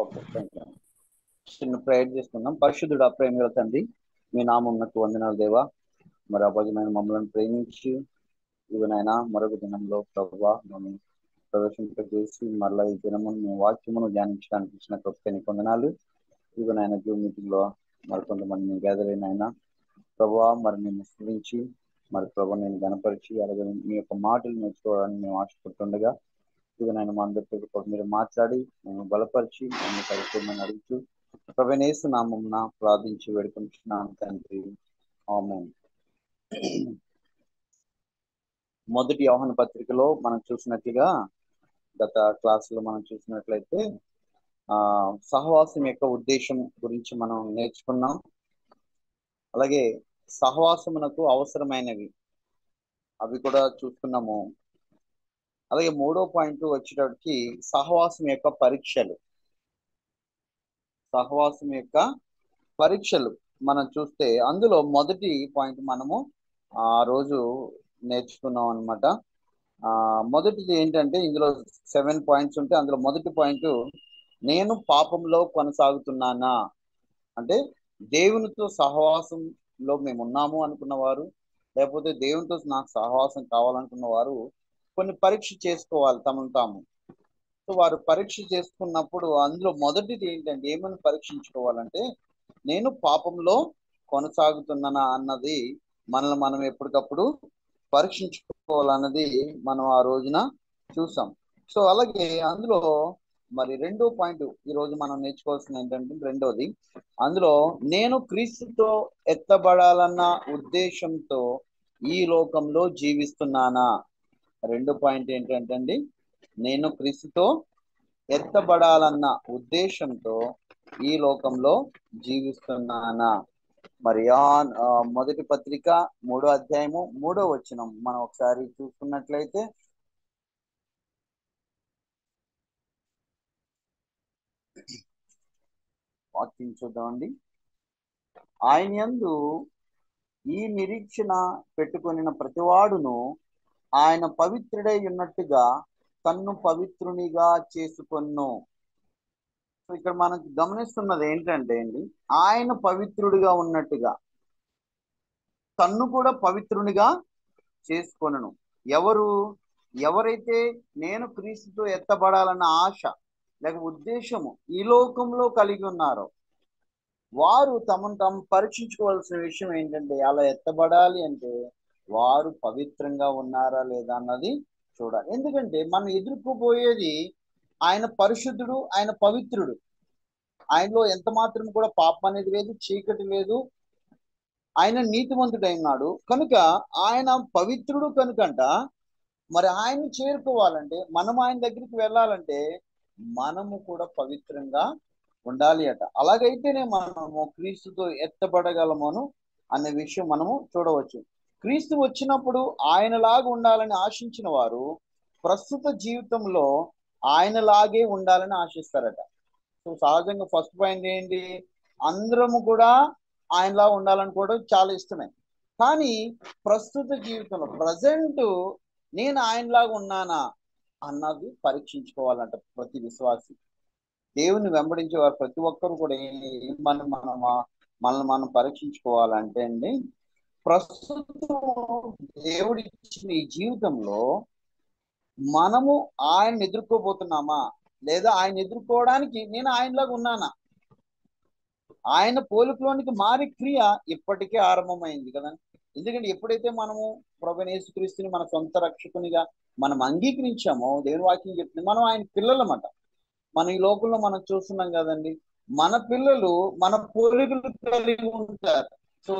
Okay, thank you. చిన్న prayer చేసుకుందాం. పరిశుద్ధుడు ప్రేమగల తండ్రి, మీ నామమునకు వందనాలు దేవా. మరి అభజమైన మమ్మల్ని ప్రేమించి ఇవనైనా మరొక దినంలో ప్రభువా మేము ప్రవేశింపజేసి మరలా ఈ దినము మేము వాక్యమును ధ్యానించడానికి ఇచ్చిన గొప్పని వందనాలు. ఇవనైనా జూమ్ మీటింగ్ లో మరి కొంతమంది గ్యాదర్ అయినా ప్రభువా మరి మేము స్మరించి మరి ప్రభు నేను గణపరిచి అలాగే మీ యొక్క మాటలు నేర్చుకోవాలని మేము ఆశపడుతుండగా ఇవనైనా మా అందరితో మీరు మాట్లాడి మేము బలపరిచి మేము పరిపూర్ణంగా అడుగుతూ ప్రభునేసు నామమున ప్రార్థించి వేడుకుంటున్నాను తండ్రి, ఆమేన్. మొదటి యోహాను పత్రికలో మనం చూసినట్టుగా గత క్లాసులో మనం చూసినట్లయితే సహవాసం యొక్క ఉద్దేశం గురించి మనం నేర్చుకున్నాం. అలాగే సహవాసమునకు అవసరమైనవి అవి కూడా చూసుకున్నాము. అలాగే 3వ పాయింట్ వచ్చేటప్పటికి సహవాసం యొక్క పరీక్షలు. సహవాసం యొక్క పరీక్షలు మనం చూస్తే అందులో మొదటి పాయింట్ మనము ఆ రోజు నేర్చుకున్నాం అనమాట. మొదటిది ఏంటంటే ఇందులో 7 పాయింట్స్ ఉంటే అందులో మొదటి పాయింట్ నేను పాపంలో కొనసాగుతున్నానా అంటే దేవునితో సహవాసంలో మేము ఉన్నాము అనుకున్న వారు, లేకపోతే దేవునితో నాకు సహవాసం కావాలనుకున్న వారు కొన్ని పరీక్ష చేసుకోవాలి తమను తాము. సో వారు పరీక్ష చేసుకున్నప్పుడు అందులో మొదటిది ఏంటంటే ఏమని పరీక్షించుకోవాలంటే నేను పాపంలో కొనసాగుతున్నానా అన్నది మనల్ని మనం ఎప్పటికప్పుడు పరీక్షించుకోవాలన్నది మనం ఆ రోజున చూసాం. సో అలాగే అందులో మరి 2వ పాయింట్ ఈ రోజు మనం నేర్చుకోవాల్సింది ఏంటంటే రెండోది అందులో నేను క్రీస్తుతో ఎత్తబడాలన్న ఉద్దేశంతో ఈ లోకంలో జీవిస్తున్నానా. 2వ పాయింట్ ఏంటంటే అండి నేను క్రీస్తుతో ఎత్తబడాలన్న ఉద్దేశంతో ఈ లోకంలో జీవిస్తున్నానా. మరి మొదటి పత్రిక 3వ అధ్యాయము 3వ వచనం మనం ఒకసారి చూసుకున్నట్లయితే వాక్యం చూద్దామండి. ఆయన యందు ఈ నిరీక్షణ పెట్టుకొనిన ప్రతివాడును ఆయన పవిత్రుడై ఉన్నట్టుగా తన్ను పవిత్రునిగా చేసుకొను. ఇక్కడ మనకు గమనిస్తున్నది ఏంటంటే అండి ఆయన పవిత్రుడిగా ఉన్నట్టుగా తన్ను కూడా పవిత్రునిగా చేసుకొనను. ఎవరైతే నేను క్రీస్తుతో ఎత్తబడాలన్న ఆశ లేక ఉద్దేశము ఈ లోకంలో కలిగి ఉన్నారో వారు తమను తాము పరీక్షించుకోవాల్సిన విషయం ఏంటంటే అలా ఎత్తబడాలి అంటే వారు పవిత్రంగా ఉన్నారా లేదా అన్నది చూడాలి. ఎందుకంటే మనం ఎదుర్కోబోయేది ఆయన పరిశుద్ధుడు, ఆయన పవిత్రుడు, ఆయనలో ఎంత మాత్రం కూడా పాపం అనేది లేదు, చీకటి లేదు, ఆయన నీతిమంతుడైనాడు కనుక ఆయన పవిత్రుడు కనుకంట మరి ఆయన్ని చేరుకోవాలంటే మనం ఆయన దగ్గరికి వెళ్ళాలంటే మనము కూడా పవిత్రంగా ఉండాలి అట. అలాగైతేనే మనము క్రీస్తుతో ఎత్తబడగలమను అనే విషయం మనము చూడవచ్చు. క్రీస్తు వచ్చినప్పుడు ఆయనలాగా ఉండాలని ఆశించిన వారు ప్రస్తుత జీవితంలో ఆయనలాగే ఉండాలని ఆశిస్తారట. సో సహజంగా ఫస్ట్ పాయింట్ ఏంటి, అందరము కూడా ఆయనలా ఉండాలనుకోవడం చాలా ఇష్టమే. కానీ ప్రస్తుత జీవితంలో ప్రజెంట్ నేను ఆయనలాగా ఉన్నానా అన్నది పరీక్షించుకోవాలంట ప్రతి విశ్వాసి. దేవుని వెంబడించే వారు ప్రతి ఒక్కరు కూడా మనల్ని మనం పరీక్షించుకోవాలంటే అండి ప్రస్తుతం దేవుడిచ్చిన ఈ జీవితంలో మనము ఆయన ఎదుర్కోబోతున్నామా లేదా ఆయన ఎదుర్కోవడానికి నేను ఆయనలాగా ఉన్నానా, ఆయన పోలికలోనికి మారి క్రియ ఇప్పటికే ఆరంభమైంది కదండి. ఎందుకంటే ఎప్పుడైతే మనము ప్రభువైన యేసుక్రీస్తుని మన సొంత రక్షకునిగా మనం అంగీకరించామో దేవుని వాక్యం చెప్తుంది మనం ఆయన పిల్లలమాట. మన ఈ లోకంలో మనం చూస్తున్నాం కదండి, మన పిల్లలు మన పోలికలు కలిగి ఉంటారు. సో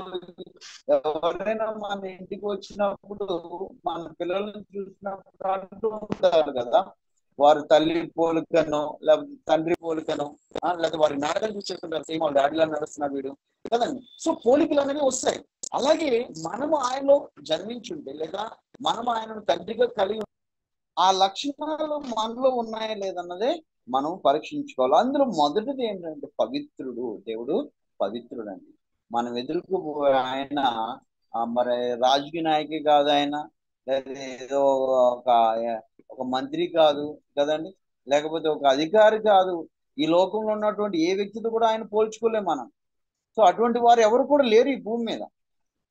ఎవరైనా మన ఇంటికి వచ్చినప్పుడు మన పిల్లలను చూసినప్పుడు అంటూ ఉంటారు కదా, వారు తల్లి పోలికను లేకపోతే తండ్రి పోలికను లేకపోతే వారి నాటకాలు చూసేస్తుంటారు, సేమ్ వాళ్ళ డాడీలా నడుస్తున్నారు వీడు కదండి. సో పోలికలు అనేవి వస్తాయి. అలాగే మనము ఆయనలో జన్మించుంటే లేదా మనం ఆయనను తండ్రిగా కలిగి ఆ లక్షణాలు మనలో ఉన్నాయా లేదన్నదే మనం పరీక్షించుకోవాలి. అందులో మొదటిది ఏంటంటే పవిత్రుడు, దేవుడు పవిత్రుడు అండి. మనం ఎదుర్కోబోయే ఆయన మరి రాజకీయ నాయకుడు కాదు, ఆయన లేదా ఏదో ఒక మంత్రి కాదు కదండి, లేకపోతే ఒక అధికారి కాదు, ఈ లోకంలో ఉన్నటువంటి ఏ వ్యక్తితో కూడా ఆయన పోల్చుకోలేం మనం. సో అటువంటి వారు ఎవరు కూడా లేరు ఈ భూమి మీద.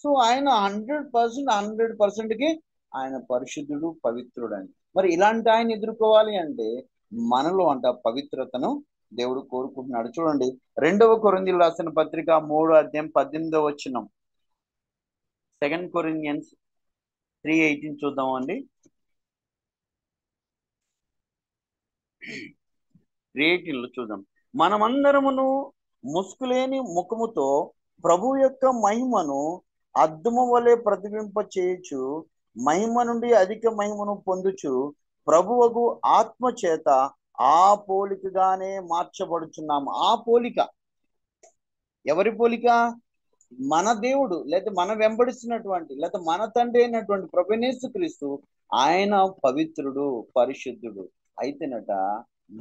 సో ఆయన 100%కి ఆయన పరిశుద్ధుడు, పవిత్రుడు అని. మరి ఇలాంటి ఆయన ఎదుర్కోవాలి అంటే మనలో అంట పవిత్రతను దేవుడు కోరుకుంటున్నాడు. చూడండి 2 కొరింథీయులకు రాసిన పత్రిక 3:18 2 కొరింథియన్స్ 3:18 చూద్దామండి. 3:18 చూద్దాం. మనమందరమును ముసుకులేని ముఖముతో ప్రభు యొక్క మహిమను అద్దము వలె ప్రతిబింప చేయొచ్చు, మహిమ నుండి అధిక మహిమను పొందుచు ప్రభువుకు ఆత్మ చేత ఆ పోలికగానే మార్చబడుచున్నాము. ఆ పోలిక ఎవరి పోలిక? మన దేవుడు లేదా మన వెంబడిస్తున్నటువంటి లేదా మన తండ్రి అయినటువంటి ప్రభువైన యేసుక్రీస్తు. ఆయన పవిత్రుడు, పరిశుద్ధుడు. అయితేనట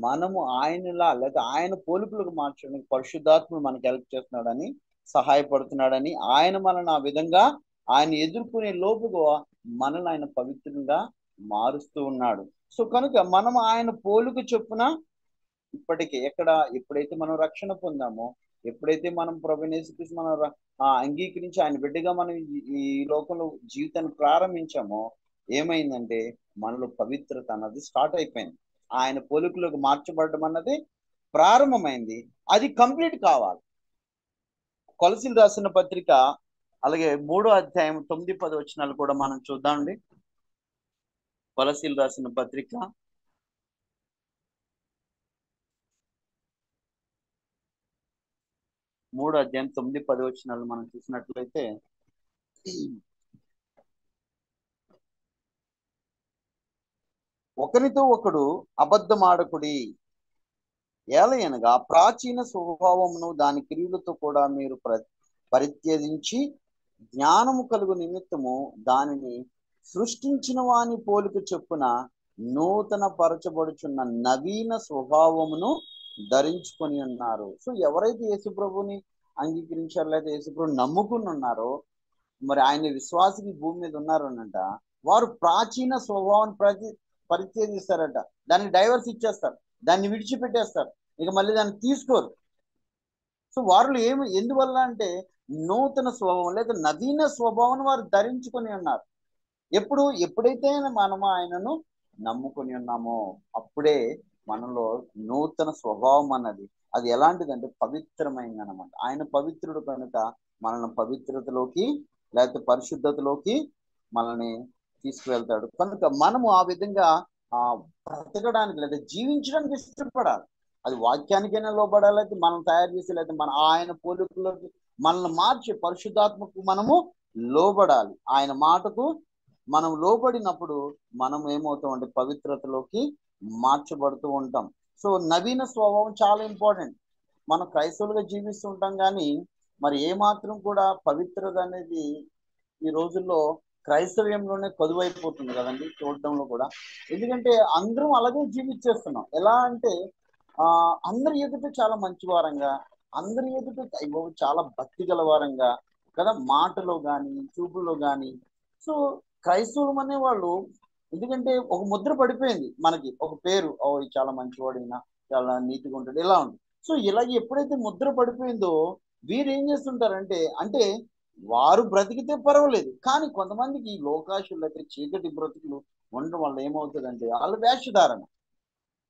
మనము ఆయనలా లేదా ఆయన పోలికలకు మార్చడానికి పరిశుద్ధాత్ముడు మనకు హెల్ప్ చేస్తున్నాడని, సహాయపడుతున్నాడని, ఆయన మనల్ని ఆ విధంగా ఆయన ఎదుర్కొనే లోపుగా మనల్ని ఆయన పవిత్రంగా మారుస్తూ ఉన్నాడు. సో కనుక మనం ఆయన పోలిక చొప్పున ఇప్పటికే ఎప్పుడైతే మనం రక్షణ పొందామో, ఎప్పుడైతే మనం ప్రభువైన యేసుక్రీస్తు మనం అంగీకరించి ఆయన బిడ్డగా మనం ఈ లోకంలో జీవితాన్ని ప్రారంభించామో, ఏమైందంటే మనలో పవిత్రత అన్నది స్టార్ట్ అయిపోయింది. ఆయన పోలికలకు మార్చబడడం అన్నది ప్రారంభమైంది. అది కంప్లీట్ కావాలి. కొలసీలు రాసిన పత్రిక అలాగే 3:9-10 కూడా మనం చూద్దామండి. కొలసీలు రాసిన పత్రిక 3:9-10 మనం చూసినట్లయితే, ఒకరితో ఒకడు అబద్ధమాడకుడి, ఏలయనగా ప్రాచీన స్వభావమును దాని క్రియలతో కూడా మీరు పరిత్యజించి జ్ఞానము కలుగు నిమిత్తము దానిని సృష్టించిన వాని పోలిక చొప్పున నూతన పరచబడుచున్న నవీన స్వభావమును ధరించుకొని ఉన్నారు. సో ఎవరైతే యేసుప్రభుని అంగీకరించారో లేదా యేసుప్రభుని నమ్ముకుని ఉన్నారో, మరి ఆయన విశ్వాసికి భూమి మీద ఉన్నారనంట, వారు ప్రాచీన స్వభావాన్ని పరిత్యజిస్తారట. దానికి డైవర్స్ ఇచ్చేస్తారు, దాన్ని విడిచిపెట్టేస్తారు, ఇక మళ్ళీ దాన్ని తీసుకోరు. సో వారిలో ఎందువల్ల అంటే నూతన స్వభావం లేదా నవీన స్వభావం వారు ధరించుకొని ఉన్నారు. ఎప్పుడైతే మనం ఆయనను నమ్ముకొని ఉన్నామో అప్పుడే మనలో నూతన స్వభావం అన్నది అది ఎలాంటిదంటే పవిత్రమైంది అనమాట. ఆయన పవిత్రుడు కనుక మనల్ని పవిత్రతలోకి లేకపోతే పరిశుద్ధతలోకి మనల్ని తీసుకువెళ్తాడు. కనుక మనము ఆ విధంగా బ్రతకడానికి లేదా జీవించడానికి ఇష్టపడాలి. అది వాక్యానికైనా లోబడాలి, అయితే మనం తయారు చేసి లేదా మన ఆయన పోలికలోకి మనల్ని మార్చి పరిశుద్ధాత్మకు మనము లోబడాలి. ఆయన మాటకు మనం లోబడినప్పుడు మనం ఏమవుతాం అంటే పవిత్రతలోకి మార్చబడుతూ ఉంటాం. సో నవీన స్వభావం చాలా ఇంపార్టెంట్. మనం క్రైస్తవులుగా జీవిస్తూ ఉంటాం, కానీ మరి ఏమాత్రం కూడా పవిత్రత అనేది ఈ రోజుల్లో క్రైస్తవ్యంలోనే కొదువైపోతుంది కదండి, చూడటంలో కూడా. ఎందుకంటే అందరం అలాగే జీవించేస్తున్నాం. ఎలా అంటే అందరి ఎదుట చాలా మంచివారంగా, అందరి ఎదుట చాలా భక్తి గలవారంగా కదా, మాటలో కానీ చూపులో కానీ. సో క్రైస్తవులు అనే వాళ్ళు ఎందుకంటే ఒక ముద్ర పడిపోయింది మనకి, ఒక పేరు, చాలా మంచివాడైనా, చాలా నీతిగా ఉంటాడు, ఇలా ఉంటుంది. సో ఇలాగ ఎప్పుడైతే ముద్ర పడిపోయిందో వీరు ఏం చేస్తుంటారంటే, అంటే వారు బ్రతికితే పర్వాలేదు, కానీ కొంతమందికి ఈ లోకాశులు అయితే చీకటి బ్రతుకులు ఉండడం వల్ల ఏమవుతుందంటే వాళ్ళ వేషధారణ,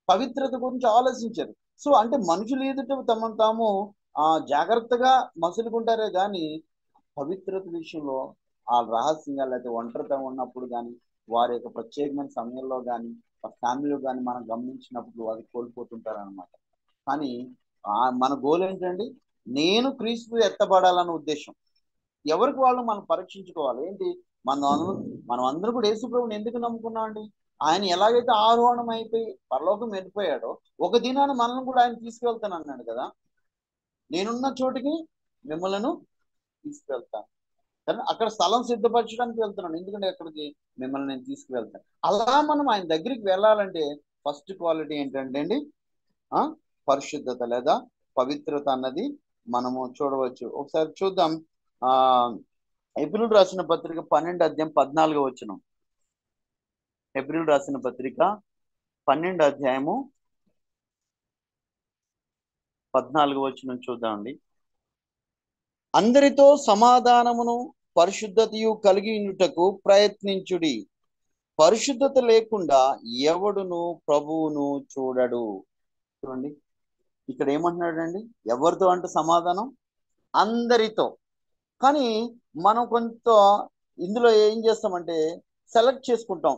పవిత్రత గురించి ఆలోచించారు. సో అంటే మనుషులు ఎదుట తమను తాము జాగ్రత్తగా మసులుకుంటారే కానీ పవిత్రత విషయంలో ఆ రహస్యంగా లేకపోతే ఒంటరిగా ఉన్నప్పుడు కానీ వారి యొక్క ప్రత్యేకమైన సమయంలో కానీ ఫ్యామిలీలో కానీ మనం గమనించినప్పుడు వారు కోల్పోతుంటారు అనమాట. కానీ మన గోల్ ఏంటండి, నేను క్రీస్తు ఎత్తబడాలన్న ఉద్దేశం. ఎవరికి వాళ్ళు మనం పరీక్షించుకోవాలి. ఏంటి, మనం అందరూ కూడా యేసుప్రభుని ఎందుకు నమ్ముకున్నామండి? ఆయన ఎలాగైతే ఆరోహణం అయిపోయి పరలోకం వెళ్ళిపోయాడో ఒక దినాన్ని మనల్ని కూడా ఆయన తీసుకువెళ్తాను అన్నాడు కదా. నేనున్న చోటికి మిమ్మల్ని తీసుకువెళ్తాను, కానీ అక్కడ స్థలం సిద్ధపరచడానికి వెళ్తున్నాను, ఎందుకంటే అక్కడికి మిమ్మల్ని నేను తీసుకువెళ్తాను. అలా మనం ఆయన దగ్గరికి వెళ్ళాలంటే ఫస్ట్ క్వాలిటీ ఏంటంటే అండి పరిశుద్ధత లేదా పవిత్రత అన్నది మనము చూడవచ్చు. ఒకసారి చూద్దాం. హెబ్రీయులకు రాసిన పత్రిక 12:14 హెబ్రీయులకు రాసిన పత్రిక 12 అధ్యాయము 14వ వచనం చూద్దామండి. అందరితో సమాధానమును పరిశుద్ధతయు కలిగి ఉండుటకు ప్రయత్నించుడి. పరిశుద్ధత లేకుండా ఎవడును ప్రభువును చూడడు. చూడండి ఇక్కడ ఏమంటున్నాడండి, ఎవరితో అంటే సమాధానం అందరితో. కానీ మనం కొంత ఇందులో ఏం చేస్తామంటే సెలెక్ట్ చేసుకుంటాం.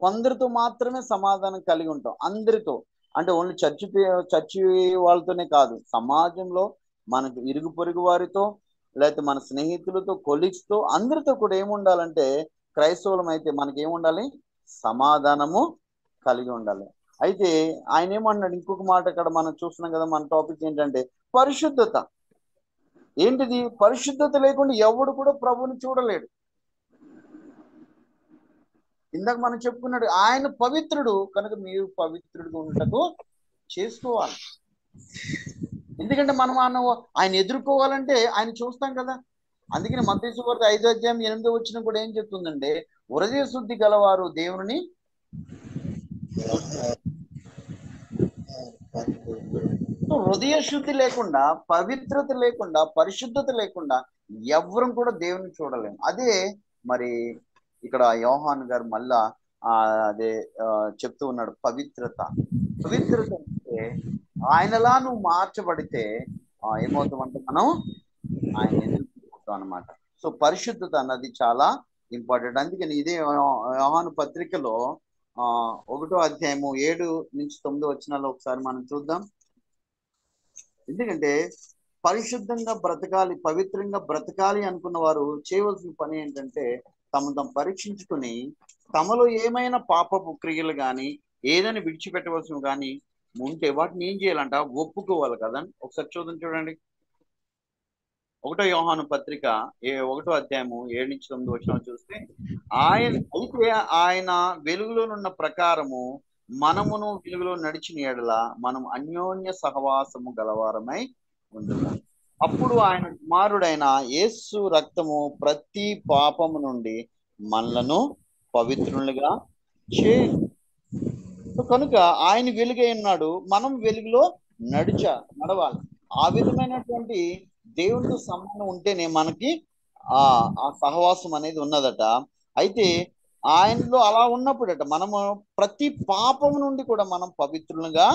కొందరితో మాత్రమే సమాధానం కలిగి ఉంటాం. అందరితో అంటే ఓన్లీ చర్చి వాళ్ళతోనే కాదు, సమాజంలో మనకు ఇరుగు పొరుగు వారితో, లేకపోతే మన స్నేహితులతో, కొలీగ్స్తో, అందరితో కూడా ఏముండాలంటే క్రైస్తవులం అయితే మనకి ఏముండాలి, సమాధానము కలిగి ఉండాలి. అయితే ఆయన ఏమన్నాడు, ఇంకొక మాట ఇక్కడ మనం చూస్తున్నాం కదా, మన టాపిక్ ఏంటంటే పరిశుద్ధత. ఏంటిది? పరిశుద్ధత లేకుండా ఎవడు కూడా ప్రభువుని చూడలేడు. ఇందాక మనం చెప్పుకున్నాడు ఆయన పవిత్రుడు కనుక మీరు పవిత్రుడిగా ఉండటకు చేసుకోవాలి. ఎందుకంటే మనం ఆయన ఎదుర్కోవాలంటే ఆయన చూస్తాం కదా. అందుకని మత్తయి సువార్త 5వ అధ్యాయం 8వ వచనం కూడా ఏం చెప్తుందంటే, హృదయ శుద్ధి గలవారు దేవుని హృదయ శుద్ధి లేకుండా, పవిత్రత లేకుండా, పరిశుద్ధత లేకుండా ఎవరు కూడా దేవుని చూడలేము. అదే మరి ఇక్కడ యోహాన్ గారు మళ్ళా అదే చెప్తూ ఉన్నాడు, పవిత్రత. పవిత్రత అంటే ఆయనలా నువ్వు మార్చబడితే ఏమవుతామంటే మనం ఆయన ఎదుర్కొంటాం అనమాట. సో పరిశుద్ధత అన్నది చాలా ఇంపార్టెంట్. అందుకని ఇదే యోహాను పత్రికలో 1వ అధ్యాయము 7 నుంచి 9 వచనాల్లో ఒకసారి మనం చూద్దాం. ఎందుకంటే పరిశుద్ధంగా బ్రతకాలి, పవిత్రంగా బ్రతకాలి అనుకున్న వారు చేయవలసిన పని ఏంటంటే తమను పరీక్షించుకుని తమలో ఏమైనా పాపపు క్రియలు కానీ ఏదైనా విడిచిపెట్టవలసిన కానీ ఉంటే వాటిని ఏం చేయాలంట, ఒప్పుకోవాలి కదా. ఒకసారి చూడండి 1వ యోహాను పత్రిక 1వ అధ్యాయము 7 నుంచి 9 వచనం చూస్తే, ఆయన వెలుగులోనున్న ప్రకారము మనమును వెలుగులో నడిచిన ఎడల మనం అన్యోన్య సహవాసము గలవారమై ఉండుము. అప్పుడు ఆయన కుమారుడైన యేసు రక్తము ప్రతి పాపము నుండి మనలను పవిత్రులుగా చేయు. కనుక ఆయన వెలుగై ఉన్నాడు, మనం వెలుగులో నడవాలి. ఆ విధమైనటువంటి దేవుడితో సంబంధం ఉంటేనే మనకి ఆ సహవాసం అనేది ఉన్నదట. అయితే ఆయనలో అలా ఉన్నప్పుడట మనము ప్రతి పాపం నుండి కూడా మనం పవిత్రులుగా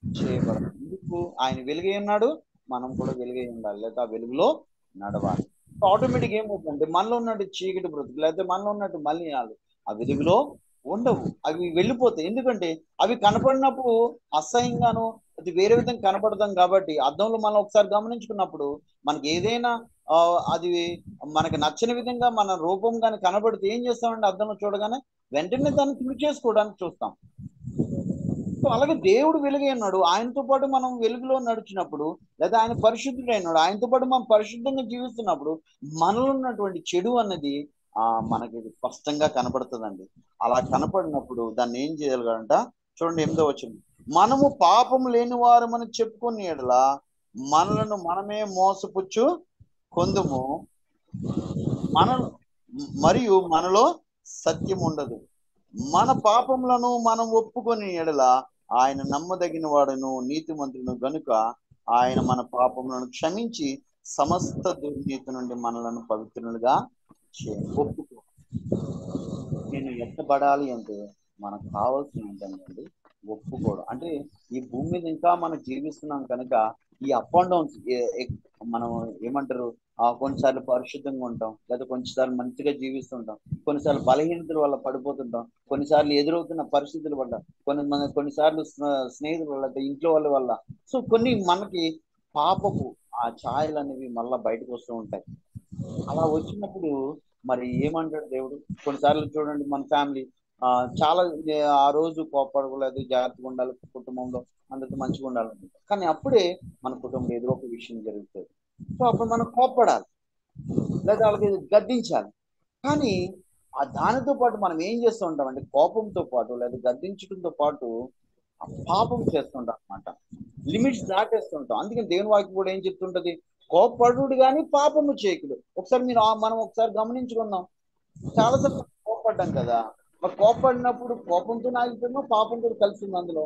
చేయబడాలి. ఎందుకు? ఆయన వెలుగై ఉన్నాడు, మనం కూడా వెలుగై ఉండాలి, లేదా ఆ వెలుగులో నడవాలి. ఆటోమేటిక్ ఏమవుతుందంటే మనలో ఉన్నట్టు చీకటి బ్రతుకు, లేకపోతే మనలో ఉన్నట్టు మలినాలు ఆ వెలుగులో ఉండవు, అవి వెళ్ళిపోతాయి. ఎందుకంటే అవి కనపడినప్పుడు అసహ్యంగాను అది వేరే విధంగా కనపడతాం కాబట్టి, అద్దంలో మనం ఒకసారి గమనించుకున్నప్పుడు మనకి ఏదైనా అది మనకి నచ్చని విధంగా మన రూపం కానీ కనబడితే ఏం చేస్తామంటే అద్దంలో చూడగానే వెంటనే దాన్ని క్లీన్ చేసుకోవడానికి చూస్తాం. సో అలాగే దేవుడు వెలుగై ఉన్నాడు, ఆయనతో పాటు మనం వెలుగులో నడిచినప్పుడు, లేదా ఆయన పరిశుద్ధుడైనాడు, ఆయనతో పాటు మనం పరిశుద్ధంగా జీవిస్తున్నప్పుడు మనలో ఉన్నటువంటి చెడు అన్నది మనకి స్పష్టంగా కనపడుతుందండి. అలా కనపడినప్పుడు దాన్ని ఏం చేయగలగంట, చూడండి 8వ వచనం, మనము పాపము లేని వారమని చెప్పుకునే ఎడల మనలను మనమే మోసపుచ్చు కొందుము, మరియు మనలో సత్యం ఉండదు. మన పాపములను మనం ఒప్పుకొని ఎడల ఆయన నమ్మదగిన వాడును నీతిమంతుడును గనుక ఆయన మన పాపములను క్షమించి సమస్త దుర్నీతి నుండి మనలను పవిత్రులుగా ఒప్పుకో. నేను ఎత్తబడాలి అంటే మనకు కావాల్సిన ఏంటంటే ఒప్పుకోవడం. అంటే ఈ భూమి మీద ఇంకా మనం జీవిస్తున్నాం కనుక ఈ అప్ అండ్ డౌన్స్ మనం ఏమంటారు, కొన్నిసార్లు పరిశుద్ధంగా ఉంటాం, లేదా కొన్నిసార్లు మంచిగా జీవిస్తుంటాం, కొన్నిసార్లు బలహీనతల వల్ల పడిపోతుంటాం, కొన్నిసార్లు ఎదురవుతున్న పరిస్థితుల వల్ల, కొన్నిసార్లు స్నేహితుల వల్ల, ఇంట్లో వాళ్ళ వల్ల. సో కొన్ని మనకి పాపపు ఆ ఛాయలు అనేవి మళ్ళా బయటకు వస్తూ ఉంటాయి. అలా వచ్చినప్పుడు మరి ఏమంటాడు దేవుడు? కొన్నిసార్లు చూడండి మన ఫ్యామిలీ చాలా ఆ రోజు కోపడలేదు, జాగ్రత్తగా ఉండాలి, కుటుంబంలో అందరితో మంచిగా ఉండాలి, కానీ అప్పుడే మన కుటుంబంలో ఏదో ఒక విషయం జరుగుతుంది. సో అప్పుడు మనం కోపడాలి, లేదా వాళ్ళకి గద్దించాలి. కానీ దానితో పాటు మనం ఏం చేస్తూ ఉంటాం అంటే కోపంతో పాటు లేదా గద్దించడంతో పాటు పాపం చేస్తుంటాం అనమాట, లిమిట్స్ దాటేస్తుంటాం. అందుకని దేవుని వాక్యం కూడా ఏం చెప్తుంటది, కోపడు కానీ పాపము చేయకుడు. ఒకసారి మనం ఒకసారి గమనించుకుందాం, చాలాసార్లు కోపడ్డాం కదా, మరి కోపడినప్పుడు కోపంతో ఆగిపోయినా పాపం కూడా కలిసి ఉంది అందులో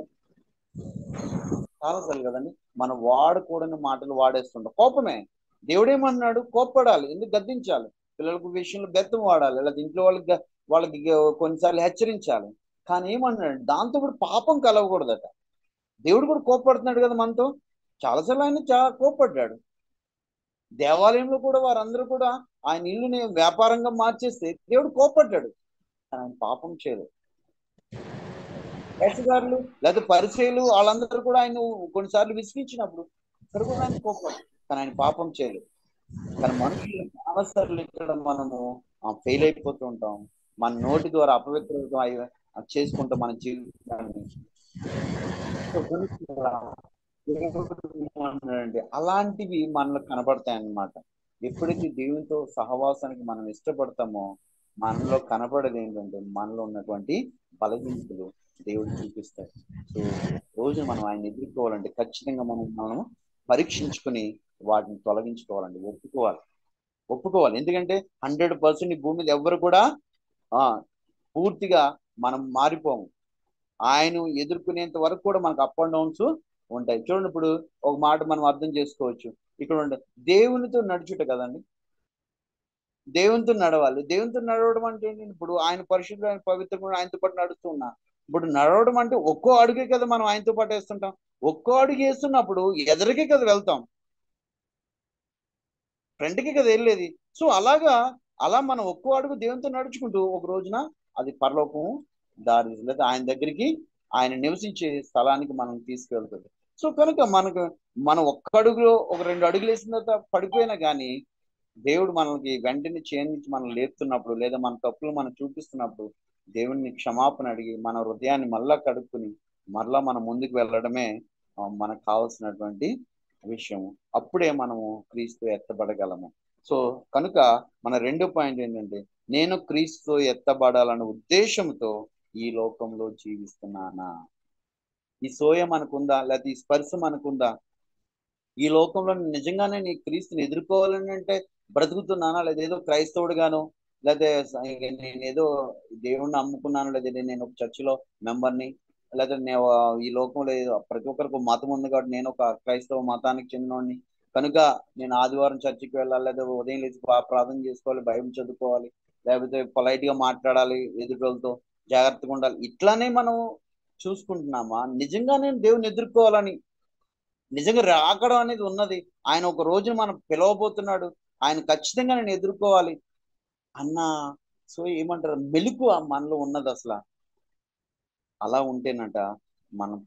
చాలాసార్లు కదండి మనం వాడకూడని మాటలు వాడేస్తుంటాం. కోపమే. దేవుడేమన్నాడు? కోప్పడాలి, ఎందుకు గద్దించాలి, పిల్లలకు విషయంలో బెత్తం వాడాలి, లేదా ఇంట్లో వాళ్ళకి కొన్నిసార్లు హెచ్చరించాలి. కానీ ఏమన్నాడు? దాంతో కూడా పాపం కలవకూడదట. దేవుడు కూడా కోప్పడుతున్నాడు కదా మనతో. చాలాసార్లు ఆయన చాలా కోప్పడ్డాడు. దేవాలయంలో కూడా వారందరూ కూడా ఆయన ఇల్లుని వ్యాపారంగా మార్చేస్తే దేవుడు కోప్పడ్డాడు, కానీ ఆయన పాపం చేయలేదు. వేషగారులు లేదా పరిచయులు వాళ్ళందరూ కూడా ఆయన కొన్నిసార్లు విసిగించినప్పుడు ఇక్కడ కూడా ఆయన కోప్పడు, కానీ ఆయన పాపం చేయలేదు. కానీ మనుషులు చాలాసార్లు ఇక్కడ మనము ఫెయిల్ అయిపోతూ ఉంటాం. మన నోటి ద్వారా అపవిత్రం చేసుకుంటాం మన జీవితాన్ని. అలాంటివి మనలో కనపడతాయి అన్నమాట. ఎప్పుడైతే దేవునితో సహవాసానికి మనం ఇష్టపడతామో మనలో కనపడేది ఏంటంటే మనలో ఉన్నటువంటి బలహీనతలు దేవుడు చూపిస్తాడు. సో రోజు మనం ఆయన ఎదుర్కోవాలంటే ఖచ్చితంగా మనం పరీక్షించుకుని వాటిని తొలగించుకోవాలండి. ఒప్పుకోవాలి. ఎందుకంటే 100% ఈ భూమి మీద ఎవ్వరు కూడా పూర్తిగా మనం మారిపోము. ఆయన ఎదుర్కొనేంత వరకు కూడా మనకు అప్ అండ్ డౌన్స్ ఉంటాయి. చూడండి, ఇప్పుడు ఒక మాట మనం అర్థం చేసుకోవచ్చు. ఇక్కడ ఉండే దేవునితో నడుచుట కదండి, దేవునితో నడవాలి. దేవునితో నడవడం అంటే ఏంటి? ఇప్పుడు ఆయన పరిశుద్ధుడు, ఆయన పవిత్రుడు, ఆయనతో పాటు నడుస్తున్నా. ఇప్పుడు నడవడం అంటే ఒక్కో అడుగే కదా మనం ఆయనతో పాటు వేస్తుంటాం. ఒక్కో అడుగు వేస్తున్నప్పుడు ఎదురుకే కదా వెళ్తాం, ఫ్రంట్కి కదా వెళ్ళేది. సో అలా మనం ఒక్కో అడుగు దేవునితో నడుచుకుంటూ ఒక రోజున అది పరలోకము దారి లేదా ఆయన దగ్గరికి, ఆయన నివసించే స్థలానికి మనం తీసుకెళ్తుంది. సో కనుక మనం ఒక్క అడుగులో ఒక 2 అడుగులు వేసిన తర్వాత పడిపోయినా కానీ దేవుడు మనకి వెంటనే చేయించి మనం లేపుతున్నప్పుడు లేదా మన తప్పులు మనం చూపిస్తున్నప్పుడు దేవుడిని క్షమాపణ అడిగి మన హృదయాన్ని మళ్ళా కడుక్కుని మరలా మనం ముందుకు వెళ్ళడమే మనకు కావాల్సినటువంటి విషయం. అప్పుడే మనము క్రీస్తు ఎత్తబడగలము. సో కనుక మన 2వ పాయింట్ ఏంటంటే, నేను క్రీస్తు ఎత్తబడాలన్న ఉద్దేశంతో ఈ లోకంలో జీవిస్తున్నానా? ఈ సోయ మనకుందా, లేకపోతే ఈ స్పర్శ మనకుందా? ఈ లోకంలో నిజంగానే నీ క్రీస్తుని ఎదుర్కోవాలని అంటే బ్రతుకుతున్నానా, లేదా ఏదో క్రైస్తవుడుగాను, లేదా నేను ఏదో దేవుణ్ణి నమ్ముకున్నాను, లేదా నేను ఒక చర్చిలో మెంబర్ని, లేదా నేను ఈ లోకంలో ప్రతి ఒక్కరికి మతం ఉంది కాబట్టి నేను ఒక క్రైస్తవ మతానికి చెందినవాడిని కనుక నేను ఆదివారం చర్చికి వెళ్ళాలి, లేదా ఉదయం లేచి ప్రార్థన చేసుకోవాలి, బైబిల్ చదువుకోవాలి, లేకపోతే పొలైట్ గా మాట్లాడాలి, ఎదుటోళ్ళతో జాగ్రత్తగా ఉండాలి, ఇట్లానే మనం చూసుకుంటున్నామా? నిజంగానే దేవుని ఎదుర్కోవాలని, నిజంగా రాకడం అనేది ఉన్నది, ఆయన ఒక రోజు మనం పిలవబోతున్నాడు, ఆయన ఖచ్చితంగా నేను ఎదుర్కోవాలి అన్న సో ఏమంటారు మెలుకు మనలో ఉన్నది అసలు. అలా ఉంటేనట మనం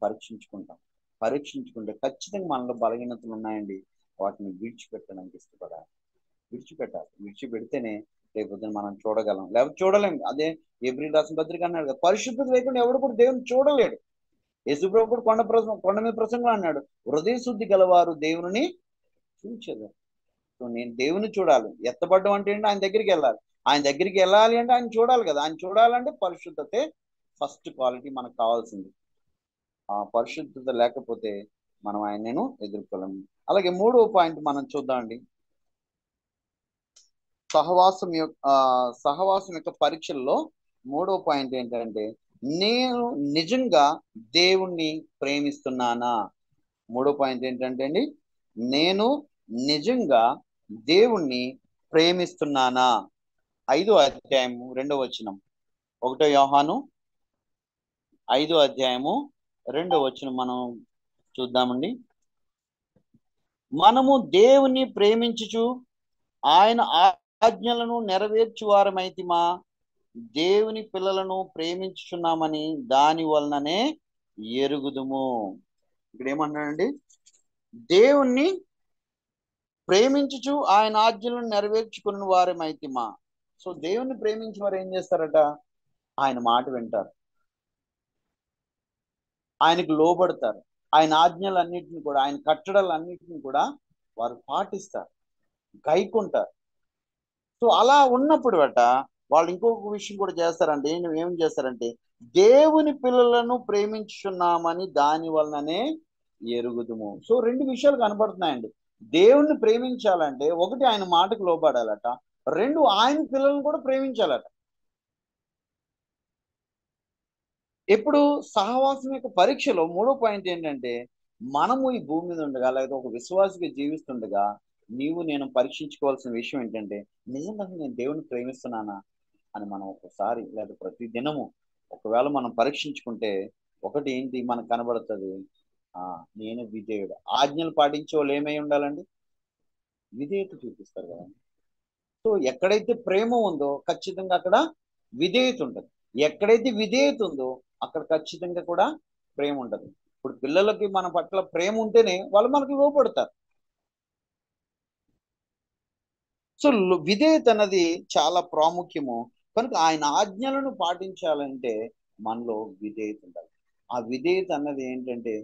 పరీక్షించుకుంటే ఖచ్చితంగా మనలో బలహీనతలు ఉన్నాయండి, వాటిని విడిచిపెట్టడానికి ఇష్టపడాలి. విడిచిపెడితేనే రేపు మనం చూడగలం, లేకపోతే చూడలేం. అదే ఎబ్రీ రాసిన పత్రిక అన్నాడు, పరిశుద్ధత లేకుండా ఎవడు కూడా దేవుని చూడలేడు. యేసుప్రభు కూడా కొండ మీద ప్రసంగం అన్నాడు, హృదయ శుద్ధి గలవారు దేవుని చూచెదరు. సో నేను దేవుని చూడాలి. ఎత్తబడ్డం అంటే ఏంటి? ఆయన దగ్గరికి వెళ్ళాలి. ఆయన దగ్గరికి వెళ్ళాలి అంటే ఆయన చూడాలి కదా. ఆయన చూడాలంటే పరిశుద్ధతే ఫస్ట్ క్వాలిటీ మనకు కావాల్సింది. ఆ పరిశుద్ధత లేకపోతే మనం ఆయనను ఎదుర్కోలేము. అలాగే 3వ పాయింట్ మనం చూద్దామండి. సహవాసం యొక్క పరీక్షల్లో 3వ పాయింట్ ఏంటంటే, నేను నిజంగా దేవుణ్ణి ప్రేమిస్తున్నానా? 3వ పాయింట్ ఏంటంటే అండి, నేను నిజంగా దేవుణ్ణి ప్రేమిస్తున్నానా? 5వ అధ్యాయము 2వ వచనం, 1 యోహాను 5వ అధ్యాయము 2వ వచనం మనం చూద్దామండి. మనము దేవుని ప్రేమించుచు ఆయన ఆజ్ఞలను నెరవేర్చువారమైతిమా, దేవుని పిల్లలను ప్రేమించుచున్నామని దాని వలననే ఎరుగుదుము. ఇక్కడ ఏమన్నాడండి? దేవుణ్ణి ప్రేమించుచు ఆయన ఆజ్ఞలను నెరవేర్చుకున్న వారమైతిమా. సో దేవుణ్ణి ప్రేమించి వారు ఏం చేస్తారట? ఆయన మాట వింటారు, ఆయనకు లోబడతారు, ఆయన ఆజ్ఞలన్నింటినీ కూడా, ఆయన కట్టడలన్నింటినీ కూడా వారు పాటిస్తారు, గైకుంటారు. సో అలా ఉన్నప్పుడు వాళ్ళు ఇంకొక విషయం కూడా చేస్తారంటే, ఏం చేస్తారంటే, దేవుని పిల్లలను ప్రేమించున్నామని దాని వలననే ఎరుగుదుము. సో 2 విషయాలు కనబడుతున్నాయండి. దేవుణ్ణి ప్రేమించాలంటే 1 ఆయన మాటకు లోబడాలట, 2 ఆయన పిల్లలను కూడా ప్రేమించాలట. ఇప్పుడు సహవాసం యొక్క పరీక్షలో 3వ పాయింట్ ఏంటంటే, మనము ఈ భూమి మీద ఉండగా లేదా ఒక విశ్వాసిగా జీవిస్తుండగా నేను పరీక్షించుకోవాల్సిన విషయం ఏంటంటే, నిజంగా నేను దేవుని ప్రేమిస్తున్నానా అని మనం ఒకసారి లేదా ప్రతి దినము ఒకవేళ మనం పరీక్షించుకుంటే, ఒకటి ఏంటి మనకు కనబడుతుంది, ఆ నేను విధేయుడు. ఆజ్ఞలు పాటించే వాళ్ళు ఏమై ఉండాలండి? విధేయత చూపిస్తారు కదా. సో ఎక్కడైతే ప్రేమ ఉందో ఖచ్చితంగా అక్కడ విధేయత ఉంటుంది. ఎక్కడైతే విధేయత ఉందో అక్కడ ఖచ్చితంగా కూడా ప్రేమ ఉంటుంది. ఇప్పుడు పిల్లలకి మన పట్ల ప్రేమ ఉంటేనే వాళ్ళు మనకి లోపడతారు. సో విధేయత అన్నది చాలా ప్రాముఖ్యము. కనుక ఆయన ఆజ్ఞలను పాటించాలంటే మనలో విధేయత ఉండాలి. ఆ విధేయత అన్నది ఏంటంటే,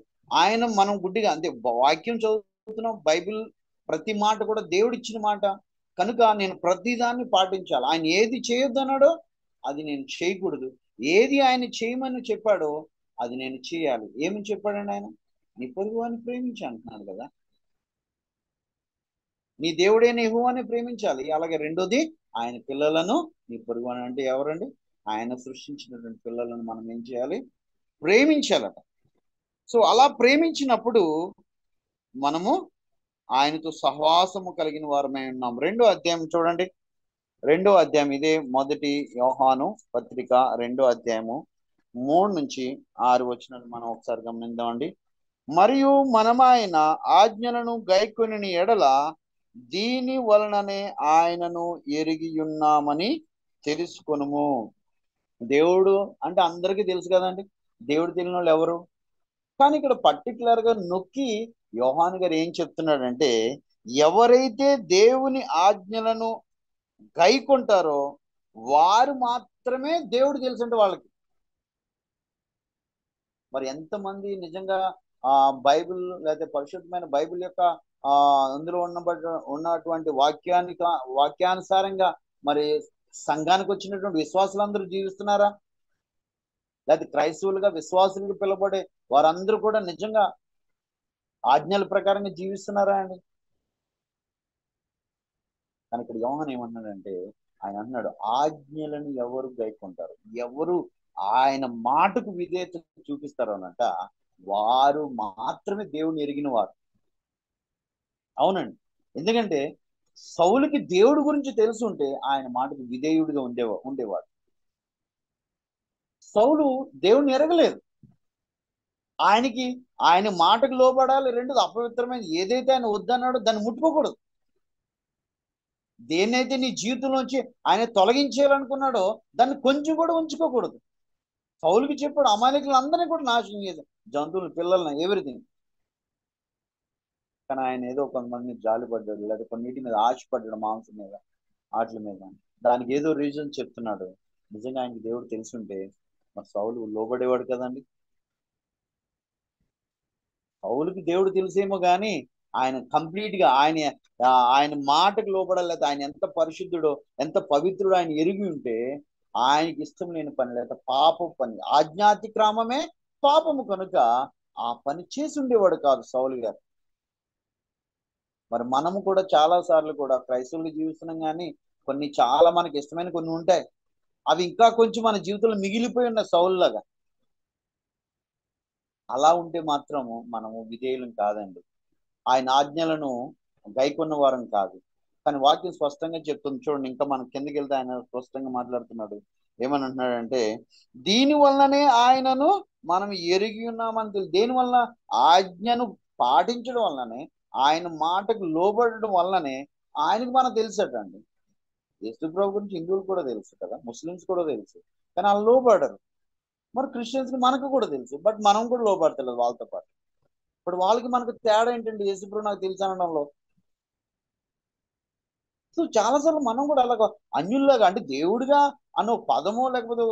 ఆయన మనం గుడ్డిగా అంతే వాక్యం చదువుతున్నాం, బైబిల్ ప్రతి మాట కూడా దేవుడిచ్చిన మాట. కనుక నేను ప్రతిదాన్ని పాటించాలి. ఆయన ఏది చేయొద్దన్నాడో అది నేను చేయకూడదు. ఏది ఆయన చేయమని చెప్పాడో అది నేను చేయాలి. ఏమని చెప్పాడండి ఆయన? నీ పొరుగు వారిని ప్రేమించి అంటున్నాడు కదా. నీ దేవుడైన యెహోవాని ప్రేమించాలి. అలాగే రెండోది ఆయన పిల్లలను, నీ పొరుగు వాని అంటే ఎవరండి? ఆయన సృష్టించినటువంటి పిల్లలను మనం ఏం చేయాలి? ప్రేమించాలట. సో అలా ప్రేమించినప్పుడు మనము ఆయనతో సహవాసము కలిగిన వారమై ఉన్నాం. రెండో అధ్యాయం చూడండి. రెండో అధ్యాయం ఇదే మొదటి యోహాను పత్రిక 2వ అధ్యాయము 3-6 వచనాలు మనం ఒకసారి గమనిద్దామండి. మరియు మనమాయన ఆజ్ఞలను గైకొనిన ఎడల దీని వలననే ఆయనను ఎరిగి ఉన్నామని తెలుసుకొనుము. దేవుడు అంటే అందరికీ తెలుసు కదండి. దేవుడు తెలియని వాళ్ళు ఎవరు? కానీ ఇక్కడ పర్టికులర్ గా నొక్కి యోహాను గారు ఏం చెప్తున్నాడంటే, ఎవరైతే దేవుని ఆజ్ఞలను గైకొంటారో వారు మాత్రమే దేవుడు తెలుసంటే వాళ్ళకి. మరి ఎంతమంది నిజంగా బైబిల్ లేదా పరిశుద్ధమైన బైబిల్ యొక్క అందులో ఉన్నటువంటి వాక్యానుసారంగా మరి సంఘానికి వచ్చినటువంటి విశ్వాసులందరూ జీవిస్తున్నారా? లేదా క్రైస్తవులుగా విశ్వాసులుగా పిలువబడే వారందరూ కూడా నిజంగా ఆజ్ఞల ప్రకారంగా జీవిస్తున్నారా అండి? కానీ ఇక్కడ యోహాను ఏమన్నాడంటే, ఆయన అన్నాడు ఆజ్ఞలను ఎవరు గైకొంటారు, ఎవరు ఆయన మాటకు విధేయత చూపిస్తారు అనంట, వారు మాత్రమే దేవుని ఎరిగిన వారు. అవునండి. ఎందుకంటే సౌలుకి దేవుడి గురించి తెలుసుంటే ఆయన మాటకు విధేయుడిగా ఉండేవాడు. సౌలు దేవుని ఎరగలేదు. ఆయనకి ఆయన మాటకు లోబడాలి. రెండోది అపవిత్రమైన ఏదైతే ఆయన వద్దన్నాడో దాన్ని ముట్టుకోకూడదు. దేన్నైతే నీ జీవితంలోంచి ఆయన తొలగించేయాలనుకున్నాడో దాన్ని కొంచెం కూడా ఉంచుకోకూడదు. సౌలుకి చెప్పాడు అమాయకులందరినీ కూడా నాశనం చేశాడు, జంతువులు, పిల్లల్ని, ఎవ్రీథింగ్. కానీ ఆయన ఏదో కొంతమంది జాలి పడ్డాడు, లేదా కొన్నిటి మీద ఆశపడ్డాడు, మాంసం మీద, వాటి మీద. దానికి ఏదో రీజన్ చెప్తున్నాడు. నిజంగా ఆయనకి దేవుడు తెలుసుంటే మరి సౌలు లోబడేవాడు కదండి. సౌలుకి దేవుడు తెలిసేమో కానీ ఆయన కంప్లీట్ గా ఆయన మాటకు లోబడాలి. ఆయన ఎంత పరిశుద్ధుడో ఎంత పవిత్రుడో ఆయన ఎరిగి ఉంటే ఆయనకి ఇష్టం లేని పని లేదా పాప పని, ఆజ్ఞాతిక్రమమే పాపము కనుక ఆ పని చేసి ఉండేవాడు కాదు సౌలు గారు. మరి మనము కూడా చాలా సార్లు కూడా క్రైస్తవులు జీవిస్తున్నాం కానీ కొన్ని చాలా మనకి ఇష్టమైన కొన్ని ఉంటాయి, అవి ఇంకా కొంచెం మన జీవితంలో మిగిలిపోయి ఉన్న సౌలులాగా. అలా ఉంటే మాత్రము మనము విధేయులం కాదండి, ఆయన ఆజ్ఞలను గైకొన్న వారం కాదు. కానీ వాక్యం స్పష్టంగా చెప్తుంది చూడండి. ఇంకా మనం కిందకి వెళ్తే ఆయన స్పష్టంగా మాట్లాడుతున్నాడు. ఏమని అంటున్నాడంటే, దీని వల్లనే ఆయనను మనం ఎరిగి ఉన్నామని తెలుసు. దేని వల్ల? ఆజ్ఞను పాటించడం వల్లనే, ఆయన మాటకు లోబడడం వల్లనే ఆయనకు మనం తెలుసటండి. యేసు ప్రభు గురించి హిందువులు కూడా తెలుసు కదా, ముస్లిమ్స్ కూడా తెలుసు, కానీ వాళ్ళు లోబడరు. మరి క్రిస్టియన్స్ కి మనకు కూడా తెలుసు, బట్ మనం కూడా లోబడతలేదు వాళ్ళతో పాటు. ఇప్పుడు వాళ్ళకి మనకు తేడా ఏంటంటే, యేసు ప్రభు నాకు తెలుసు అనడంలో. సో చాలాసార్లు మనం కూడా అలాగ అన్యుల్లాగా అంటే దేవుడిగా అన్న పదమో లేకపోతే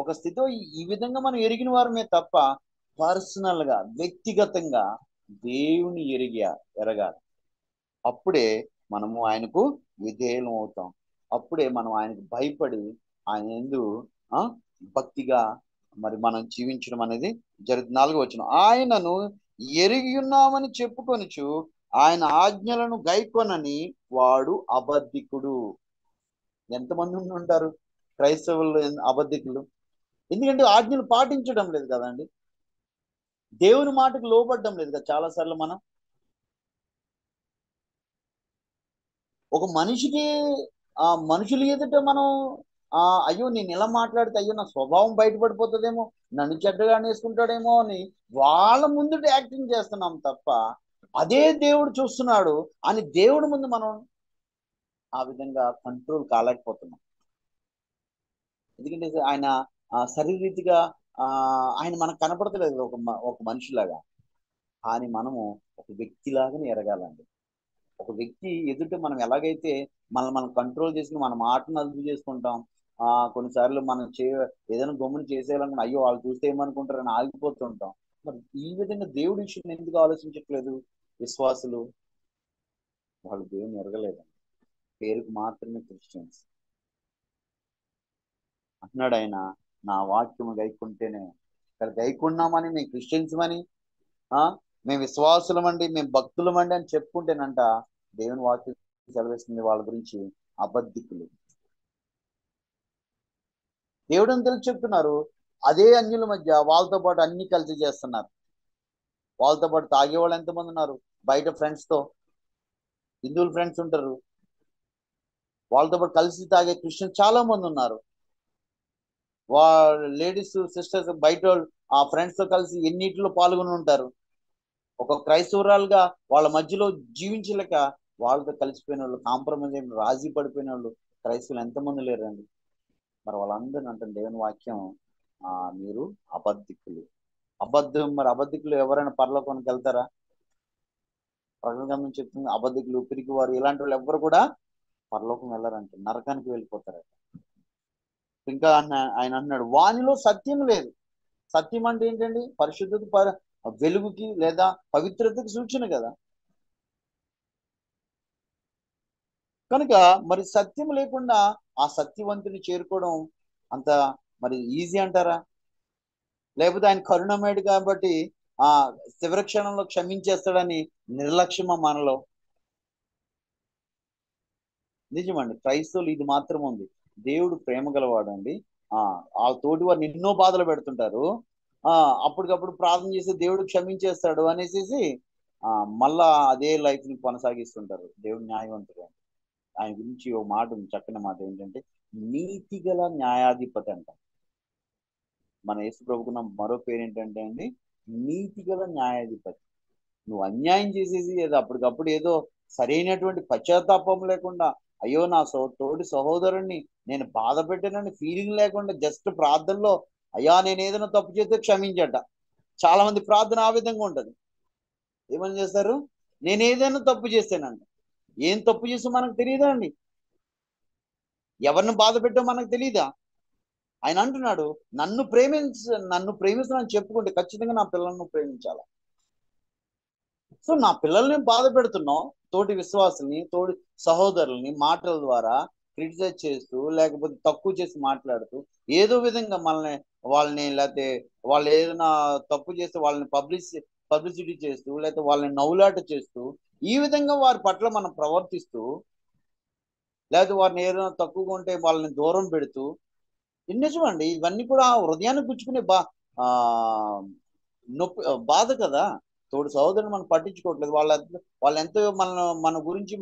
ఒక స్థితిలో ఈ విధంగా మనం ఎరిగిన వారమే తప్ప పర్సనల్ గా వ్యక్తిగతంగా దేవుని ఎరగాలి. అప్పుడే మనము ఆయనకు విధేయులం అవుతాం. అప్పుడే మనం ఆయనకు భయపడి ఆయన యందు భక్తిగా మరి మనం జీవించడం అనేది జరుగుతుంది. 4వ వచనం, ఆయనను ఎరిగి ఉన్నామని చెప్పుకొనుచు ఆయన ఆజ్ఞలను గైకొనని వాడు అబద్ధికుడు. ఎంతమంది ఉంటారు క్రైస్తవులు అబద్ధికులు? ఎందుకంటే ఆజ్ఞలు పాటించడం లేదు కదండి. దేవుని మాటకు లోబడ్డం లేదు కదా చాలా సార్లు మనం. ఒక మనిషికి మనుషులు ఎదుట మనం అయ్యో నేను ఇలా మాట్లాడితే అయ్యో నా స్వభావం బయటపడిపోతుందేమో, నన్ను చెడ్డగా అనేసుకుంటాడేమో అని వాళ్ళ ముందుట యాక్టింగ్ చేస్తున్నాం తప్ప, అదే దేవుడు చూస్తున్నాడు అని దేవుడి ముందు మనం ఆ విధంగా కంట్రోల్ కాలేకపోతున్నాం. ఎందుకంటే ఆయన శరీరీతిగా ఆయన మనకు కనపడతలేదు ఒక మనిషిలాగా, కానీ మనము ఒక వ్యక్తిలాగానే ఎరగాలండి. ఒక వ్యక్తి ఎదుట మనం ఎలాగైతే మనం కంట్రోల్ చేసుకుని మన మాటను అదుపు చేసుకుంటాం. కొన్నిసార్లు మనం ఏదైనా గమ్మున చేసేయాలనుకున్న అయ్యో వాళ్ళు చూస్తే ఏమనుకుంటారని ఆగిపోతుంటాం. మరి ఈ విధంగా దేవుడి విషయం ఎందుకు ఆలోచించట్లేదు విశ్వాసులు? వాళ్ళు దేవుని ఎరగలేదండి, పేరుకు మాత్రమే క్రిస్టియన్స్. అంటున్నాడు ఆయన, నా వాక్యము గైకుంటేనే. ఇక్కడ గైకున్నామని మేము క్రిస్టియన్స్ అని, మేము విశ్వాసులమండి, మేము భక్తులమండి అని చెప్పుకుంటేనంట దేవుని వాక్యం సెలవిస్తుంది వాళ్ళ గురించి అబద్ధికులు. దేవుడు అని తెలిసి చెప్తున్నారు, అదే అన్యుల మధ్య వాళ్ళతో పాటు అన్ని కలిసి చేస్తున్నారు. వాళ్ళతో పాటు తాగేవాళ్ళు ఎంతమంది ఉన్నారు బయట ఫ్రెండ్స్ తో, హిందువుల ఫ్రెండ్స్ ఉంటారు, వాళ్ళతో పాటు కలిసి తాగే క్రిస్టియన్స్ చాలా మంది ఉన్నారు. లేడీస్ సిస్టర్స్ బయట ఆ ఫ్రెండ్స్ తో కలిసి ఎన్నిటిలో పాల్గొని ఉంటారు. ఒక క్రైస్తవురాలుగా వాళ్ళ మధ్యలో జీవించలేక వాళ్ళతో కలిసిపోయిన వాళ్ళు, కాంప్రమైజ్ అయిన రాజీ పడిపోయిన వాళ్ళు క్రైస్తవులు ఎంతమంది లేరండి. మరి వాళ్ళందరినీ అంటే దేవుని వాక్యం మీరు అబద్ధికులు. మరి అబద్ధికులు ఎవరైనా పరలోకానికి వెళ్తారా? ప్రకటన గ్రంథం చెప్తుంది అబద్ధికులు, పిరికి వారు, ఇలాంటి వాళ్ళు ఎవ్వరు కూడా పరలోకం వెళ్ళారంట, నరకానికి వెళ్ళిపోతారట. ఇంకా ఆయన అన్నాడు వానిలో సత్యం లేదు. సత్యం అంటే ఏంటండి? పరిశుద్ధత, వెలుగుకి లేదా పవిత్రతకి సూచన కదా. కనుక మరి సత్యం లేకుండా ఆ సత్యవంతుని చేరుకోవడం అంత మరి ఈజీ అంటారా? లేకపోతే ఆయన కరుణమేడు కాబట్టి ఆ చివరి క్షణంలో క్షమించేస్తాడని నిర్లక్ష్యమా మనలో? నిజమండి, క్రైస్తవులు ఇది మాత్రం ఉంది. దేవుడు ప్రేమ గలవాడు అండి. ఆ తోటి వారిని ఎన్నో బాధలు పెడుతుంటారు, అప్పటికప్పుడు ప్రార్థన చేసి దేవుడు క్షమించేస్తాడు అనేసి మళ్ళా అదే లైఫ్ ని కొనసాగిస్తుంటారు. దేవుడు న్యాయవంతుడు. ఆయన గురించి ఒక మాట ఉంది, చక్కని మాట ఏంటంటే నీతి గల న్యాయాధిపతి అంట. మన యేసు ప్రభుకున్న మరో పేరు ఏంటంటే అండి నీతి గల న్యాయాధిపతి. నువ్వు అన్యాయం చేసేసి ఏదో అప్పటికప్పుడు ఏదో సరైనటువంటి పశ్చాత్తాపం లేకుండా, అయ్యో నా తోటి సహోదరుణ్ణి నేను బాధ పెట్టానని ఫీలింగ్ లేకుండా జస్ట్ ప్రార్థనలో అయ్యా నేను ఏదైనా తప్పు చేస్తే క్షమించట. చాలా మంది ప్రార్థన ఆ విధంగా ఉంటది. ఏమని చేస్తారు? నేను ఏదైనా తప్పు చేస్తానంట. ఏం తప్పు చేస్తే మనకు తెలియదా అండి? ఎవరిని బాధ పెట్టో మనకు తెలియదా? ఆయన అంటున్నాడు నన్ను ప్రేమిస్తున్నాను చెప్పుకుంటే ఖచ్చితంగా నా పిల్లలను ప్రేమించాలా. సో నా పిల్లల్ని బాధ పెడుతున్నావు, తోటి విశ్వాసుల్ని, తోటి సహోదరుల్ని మాటల ద్వారా క్రిటిసైజ్ చేస్తూ, లేకపోతే తక్కువ చేసి మాట్లాడుతూ, ఏదో విధంగా వాళ్ళని లేకపోతే వాళ్ళు ఏదైనా తప్పు చేస్తే వాళ్ళని పబ్లిసిటీ చేస్తూ, లేకపోతే వాళ్ళని నవ్వులాట చేస్తూ, ఈ విధంగా వారి పట్ల మనం ప్రవర్తిస్తూ, లేకపోతే వారిని ఏదైనా తక్కువగా ఉంటే వాళ్ళని దూరం పెడుతూ, నిజమండి ఇవన్నీ కూడా హృదయాన్ని గుచ్చుకునే నొప్పి, బాధ కదా. తోడు సహోదరుని మనం పట్టించుకోవట్లేదు. వాళ్ళు ఎంతో మన గురించి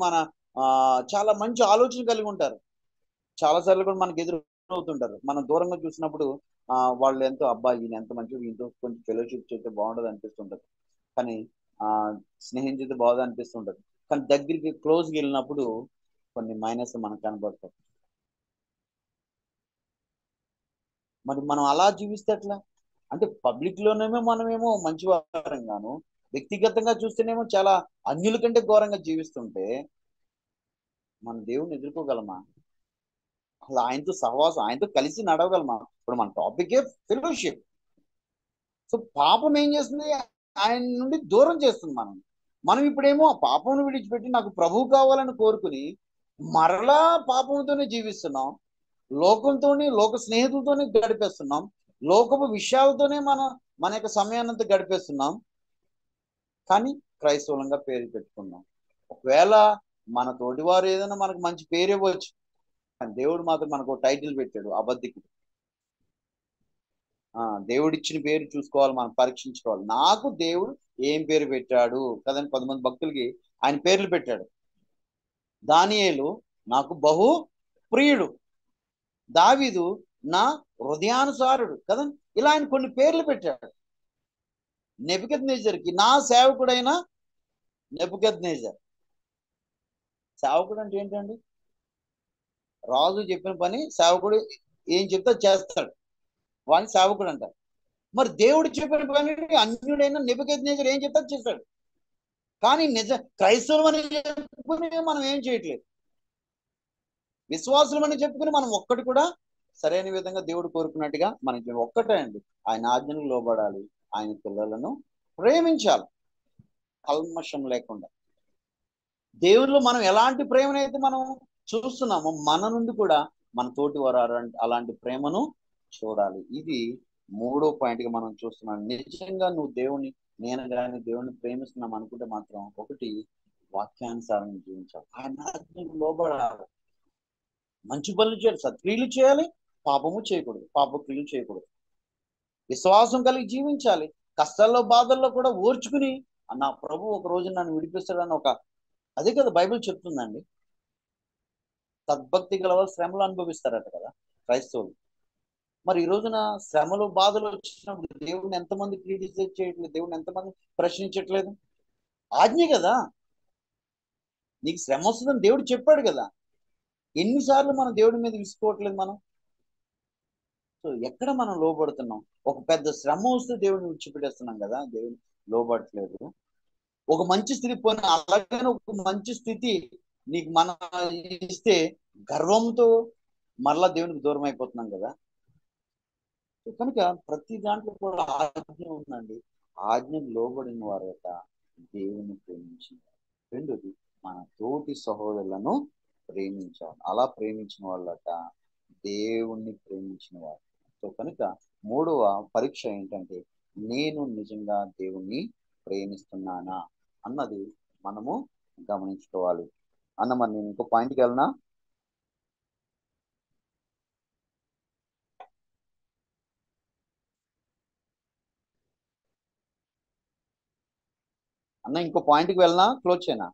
చాలా మంచి ఆలోచన కలిగి ఉంటారు. చాలా సార్లు కూడా మనకు ఎదురవుతుంటారు. మనం దూరంగా చూసినప్పుడు వాళ్ళు ఎంతో అబ్బాయి ఈయన ఎంత మంచిగా, ఈయనతో కొంచెం ఫెలోషిప్ చేస్తే బాగుండదు అనిపిస్తుంటది. కానీ స్నేహం చేస్తే బాగుంది అనిపిస్తుంటది. కానీ దగ్గరికి క్లోజ్కి వెళ్ళినప్పుడు కొన్ని మైనస్ మనకు కనబడతాయి. మరి మనం అలా జీవిస్తే ఎట్లా? అంటే పబ్లిక్ లోనేమో మనమేమో మంచి వారంగాను, వ్యక్తిగతంగా చూస్తేనేమో చాలా అన్యుల కంటే ఘోరంగా జీవిస్తుంటే మన దేవుని ఎదుర్కోగలమా? అసలు ఆయనతో సహవాసం, ఆయనతో కలిసి నడవగలమా? ఇప్పుడు మన టాపికే ఫెలోషిప్. సో పాపం ఏం చేస్తుంది? ఆయన నుండి దూరం చేస్తుంది మనం ఇప్పుడేమో ఆ పాపమును విడిచిపెట్టి నాకు ప్రభువు కావాలని కోరుకుని మరలా పాపంతోనే జీవిస్తున్నాం. లోకంతోని, లోక స్నేహితులతోనే గడిపేస్తున్నాం. లోకపు విషయాలతోనే మన యొక్క సమయాన్నంతా గడిపేస్తున్నాం. కానీ క్రైస్తవులంగా పేరు పెట్టుకున్నాం. ఒకవేళ మన తోటివారు ఏదైనా మనకు మంచి పేరు ఇవ్వచ్చు, దేవుడు మాత్రం మనకు టైటిల్ పెట్టాడు అబద్ధికుడు. దేవుడిచ్చిన పేరు చూసుకోవాలి, మనం పరీక్షించుకోవాలి. నాకు దేవుడు ఏం పేరు పెట్టాడు కదండి. 10 మంది భక్తులకి ఆయన పేర్లు పెట్టాడు. దానియేలు నాకు బహు ప్రియుడు, దావీదు నా హృదయానుసారుడు కదండి. ఇలా ఆయన కొన్ని పేర్లు పెట్టాడు. నెబుకద్నెజర్కి నా సేవకుడైన నెబుకద్నెజర్. సేవకుడు అంటే ఏంటండి? రాజు చెప్పిన పని సేవకుడు ఏం చెప్తే చేస్తాడు, వాడిని సేవకుడు అంటారు. మరి దేవుడు చెప్పిన పని అన్యుడైన నెబుకద్నెజర్ ఏం చెప్తే చేస్తాడు. కానీ క్రైస్తవులు అని చెప్పుకుని మనం ఏం చేయట్లేదు. విశ్వాసులు అని చెప్పుకుని మనం ఒక్కటి కూడా సరైన విధంగా దేవుడు కోరుకున్నట్టుగా మనకి ఒక్కటే అండి, ఆయన ఆజ్ఞలకు లోబడాలి, ఆయన పిల్లలను ప్రేమించాలి కల్మషం లేకుండా. దేవుళ్ళు మనం ఎలాంటి ప్రేమనైతే మనం చూస్తున్నామో మన నుండి కూడా మన తోటి వారు అలాంటి ప్రేమను చూడాలి. ఇది 3వ పాయింట్గా మనం చూస్తున్నాం. నిజంగా నువ్వు దేవుని, నేను కానీ దేవుని ప్రేమిస్తున్నాం అనుకుంటే మాత్రం ఒకటి, వాక్యానుసారం జీవించాలి, ఆయన ఆజ్ఞలకు లోబడాలి, మంచి పనులు చేయాలి, సత్క్రియలు చేయాలి, పాపము చేయకూడదు, పాపక్రియలు చేయకూడదు, విశ్వాసం కలిగి జీవించాలి, కష్టాల్లో బాధల్లో కూడా ఓర్చుకుని నా ప్రభు ఒక రోజు నన్ను విడిపిస్తాడని అదే కదా బైబిల్ చెప్తుందండి. సద్భక్తి గలవారు శ్రమలు అనుభవిస్తారట కదా క్రైస్తవులు. మరి ఈ రోజున శ్రమలు బాధలు వచ్చినప్పుడు దేవుడిని ఎంతమంది క్రిటిసైజ్ చేయట్లేదు, దేవుడిని ఎంతమంది ప్రశ్నించట్లేదు? ఆజ్ఞ కదా, నీకు శ్రమ వస్తుందని దేవుడు చెప్పాడు కదా. ఎన్నిసార్లు మనం దేవుడి మీద విసుకోవట్లేదు మనం? సో ఎక్కడ మనం లోబడుతున్నాం? ఒక పెద్ద శ్రమ వస్తే దేవుడిని విడిచిపెట్టేస్తున్నాం కదా, దేవుని లోబడట్లేదు. ఒక మంచి స్థితి పోయిన అలాగే ఒక మంచి స్థితి నీకు మనం ఇస్తే గర్వంతో మరలా దేవునికి దూరం అయిపోతున్నాం కదా. కనుక ప్రతి దాంట్లో కూడా ఆజ్ఞ ఉందండి. ఆజ్ఞకు లోబడిన వారు యొక్క దేవుని ప్రేమించిన. రెండోది, మన తోటి సహోదరులను ప్రేమించాలి. అలా ప్రేమించిన వాళ్ళట దేవుణ్ణి ప్రేమించిన వారు. సో కనుక 3వ పరీక్ష ఏంటంటే, నేను నిజంగా దేవుణ్ణి ప్రేమిస్తున్నానా అన్నది మనము గమనించుకోవాలి. మరి నేను ఇంకో పాయింట్కి వెళ్ళనా? ఇంకో పాయింట్కి వెళ్ళనా, క్లోజ్ చేయనా?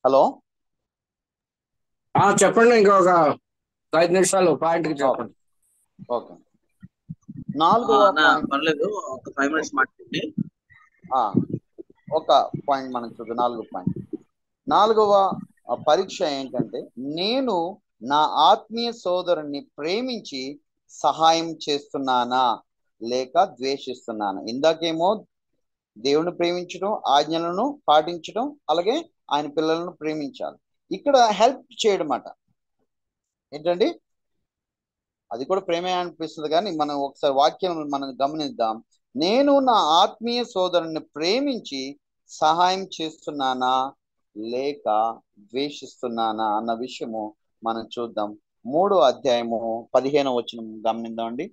హలో చెప్పండి. ఇంకొక 5 నిమిషాలు పాయింట్కి చెప్పండి. ఓకే. 4వ పర్లేదు, ఒక 5 మినిట్స్ మాట్లాడండి. ఒక పాయింట్ మనం చూద్దాం. 4వ పాయింట్. 4వ పరీక్ష ఏంటంటే, నేను నా ఆత్మీయ సోదరుణ్ణి ప్రేమించి సహాయం చేస్తున్నానా లేక ద్వేషిస్తున్నానా? ఇందాకేమో దేవుని ప్రేమించడం, ఆజ్ఞలను పాటించడం, అలాగే ఆయన పిల్లలను ప్రేమించాలి. ఇక్కడ హెల్ప్ చేయడం అట ఏంటండి? అది కూడా ప్రేమే అనిపిస్తుంది. కానీ మనం ఒకసారి వాక్యం మనం గమనిద్దాం. నేను నా ఆత్మీయ సోదరుని ప్రేమించి సహాయం చేస్తున్నానా లేక ద్వేషిస్తున్నానా అన్న విషయము మనం చూద్దాం. 3వ అధ్యాయము 15వ వచనం గమనిద్దామండి.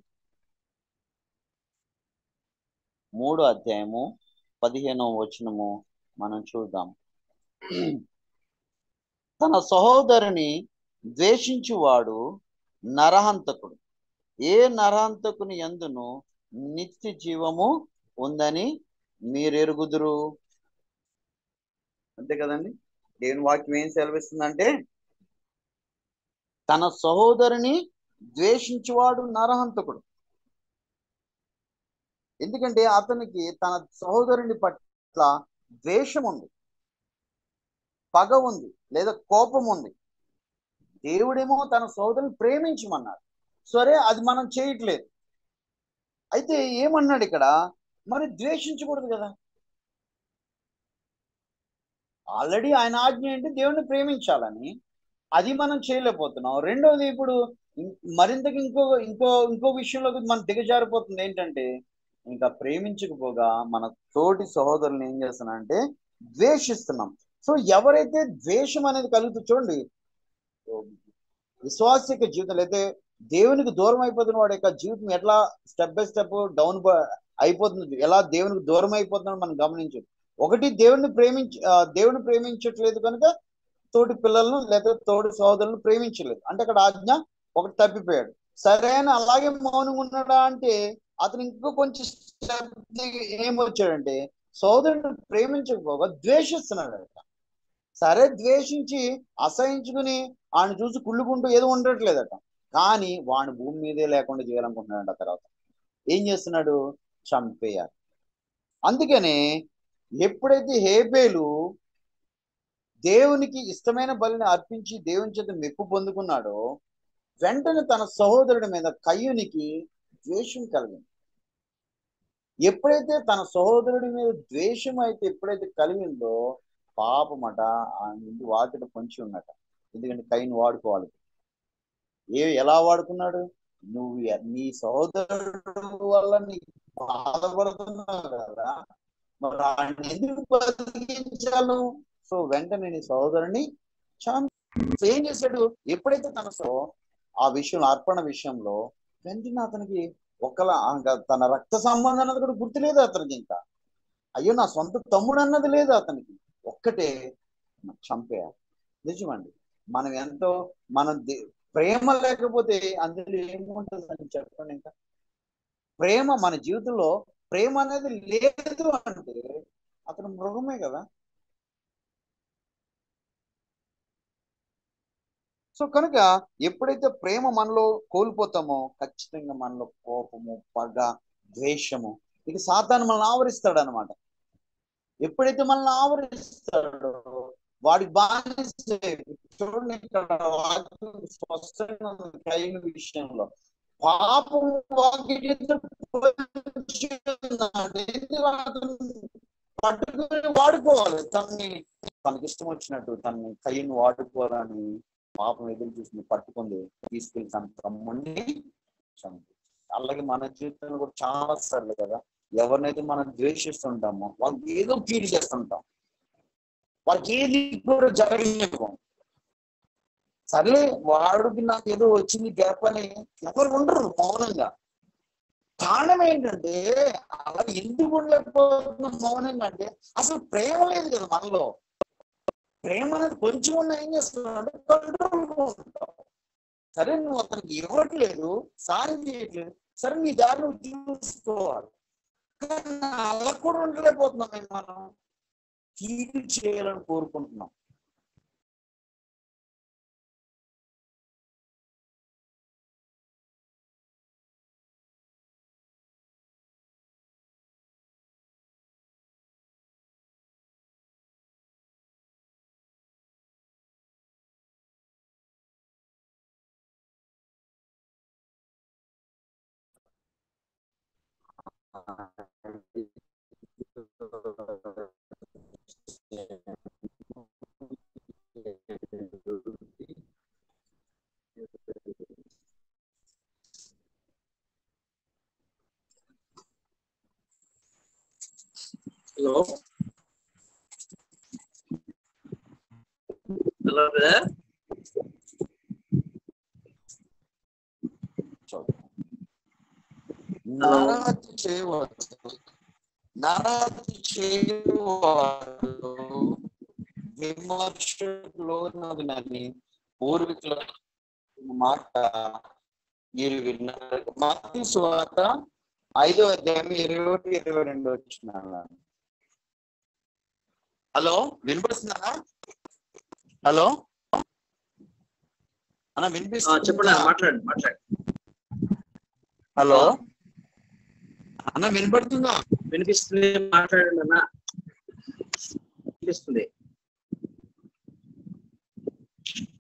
3వ అధ్యాయము 15వ వచనము మనం చూద్దాం. తన సహోదరుని ద్వేషించువాడు నరహంతకుడు, ఏ నరహంతకుని యందును నిత్య జీవము ఉందని మీరెరుగుదురు. అంతే కదండి. దేవుని వాక్యం ఏం సెలవిస్తుందంటే, తన సహోదరుని ద్వేషించువాడు నరహంతకుడు. ఎందుకంటే అతనికి తన సహోదరుని పట్ల ద్వేషం ఉంది, పగ ఉంది, లేదా కోపం ఉంది. దేవుడేమో తన సోదరుని ప్రేమించమన్నాడు. సరే, అది మనం చేయట్లేదు. అయితే ఏమన్నాడు ఇక్కడ? మరి ద్వేషించకూడదు కదా. ఆల్రెడీ ఆయన ఆజ్ఞ ఏంటి? దేవుణ్ణి ప్రేమించాలని. అది మనం చేయలేకపోతున్నాం. రెండవది, ఇప్పుడు మరింతకి ఇంకో విషయంలోకి మనం దిగజారిపోతుంది. ఏంటంటే, ఇంకా ప్రేమించకపోగా మన తోటి సహోదరులను ఏం చేస్తున్నాం అంటే ద్వేషిస్తున్నాం. సో ఎవరైతే ద్వేషం అనేది కలుగుతుంది, చూడండి, విశ్వాసిక జీవితం అయితే దేవునికి దూరం అయిపోతున్న వాడి యొక్క జీవితం ఎట్లా స్టెప్ బై స్టెప్ డౌన్ అయిపోతుంది, ఎలా దేవునికి దూరం అయిపోతుందని మనం గమనించు. ఒకటి, దేవుని ప్రేమించట్లేదు కనుక తోటి పిల్లలను లేదా తోటి సోదరులను ప్రేమించలేదు. అంటే అక్కడ ఆజ్ఞ ఒకటి తప్పిపోయాడు. సరే అని అలాగే మౌనంగా ఉన్నాడా అంటే అతను ఇంకో కొంచెం స్టెప్ ఏమొచ్చాడంటే సోదరుని ప్రేమించకపోగా ద్వేషిస్తున్నాడు. సరే ద్వేషించి అసహించుకుని ఆయన చూసి కుళ్ళుకుంటూ ఏదో ఉండట్లేదట, కానీ వాడిని భూమి మీదే లేకుండా చేయాలనుకుంటున్నాడు. ఆ తర్వాత ఏం చేస్తున్నాడు? చంపేయాలి. అందుకనే ఎప్పుడైతే హేబేలు దేవునికి ఇష్టమైన బలిని అర్పించి దేవుని చేత మెప్పు పొందుకున్నాడో వెంటనే తన సహోదరుడి మీద కయ్యూనికి ద్వేషం కలిగింది. ఎప్పుడైతే తన సహోదరుడి మీద ద్వేషం అయితే ఎప్పుడైతే కలిగిందో పాపమట ఆ ముందు వాకిట పొంచి ఉన్నట. ఎందుకంటే కయ్యూని వాడుకోవాలి. ఎలా వాడుకున్నాడు? నువ్వు నీ సహోదరుడు వల్ల నీకు బాధపడుతున్నావు కదా, మరి ఆయన ఎందుకు బతికించాను? సో వెంటనే నీ సహోదరుని ఏం చేశాడు? ఎప్పుడైతే ఆ విషయంలో అర్పణ విషయంలో వెంటనే అతనికి తన రక్త సంబంధం అన్నది కూడా గుర్తులేదు అతనికి. ఇంకా అయ్యో నా సొంత తమ్ముడు అన్నది లేదు అతనికి. ఒక్కటే చంపేయాలి. నిజమండి, మనం ఎంతో ప్రేమ లేకపోతే అందులో ఏముంటుందని చెప్పండి. ఇంకా ప్రేమ మన జీవితంలో ప్రేమ అనేది లేదు అంటే అతను మృగమే కదా. సో కనుక ఎప్పుడైతే ప్రేమ మనలో కోల్పోతామో ఖచ్చితంగా మనలో కోపము, పగ, ద్వేషము, ఇక సాతాను మనల్ని ఆవరిస్తాడు అనమాట. ఎప్పుడైతే మనల్ని ఆవరిస్తాడో వాడికి బానిస. చూడండి ఇక్కడ స్పష్టంగా కయ్యూని విషయంలో పాపం పట్టుకుని వాడుకోవాలి. తనకి ఇష్టం వచ్చినట్టు తనని కయ్యూని వాడుకోవాలని పాపం ఎదురు చూసి పట్టుకుంది, తీసుకెళ్లి తన తమ్ముడిని చంపి. అలాగే మన జీవితంలో కూడా చాలా సార్లు కదా, ఎవరినైతే మనం ద్వేషిస్తుంటామో వాళ్ళకి ఏదో కీడు చేస్తుంటాం, వాళ్ళకి ఏది కూడా జరగనివ్వం. సర్లే వాడికి నాకు ఏదో వచ్చింది గ్యాప్ అని ఎవరు ఉండరు మౌనంగా. కారణం ఏంటంటే అలా ఎందుకు ఉండలేకపోతున్నాం మౌనంగా అంటే అసలు ప్రేమ లేదు కదా మనలో. ప్రేమ అనేది కొంచెం ఉన్న ఏం చేస్తున్నాడు? కంట్రోల్ ఉంటావు. సరే నువ్వు అతనికి ఇవ్వట్లేదు, సాయం చేయట్లేదు, సరే నీ దారి నువ్వు చూసుకోవాలి. కానీ అలా కూడా ఉండలేకపోతున్నాం. మనం కీడు చేయాలని కోరుకుంటున్నాం. Hello brother. నరహత్య చేయవాడు విమర్శలోనని పూర్వీకుల మాట మీరు విన్నారు. మత్తయి సువార్త 5వ అధ్యాయం 21-22 వచ్చిన. హలో వినిపిస్తుందా? హలో అన్న వినిపిస్తుంది? చెప్పండి, మాట్లాడండి. హలో అన్న వినపడుతుందా? వినిపిస్తుంది, మాట్లాడండి అన్న. వినిపిస్తుంది.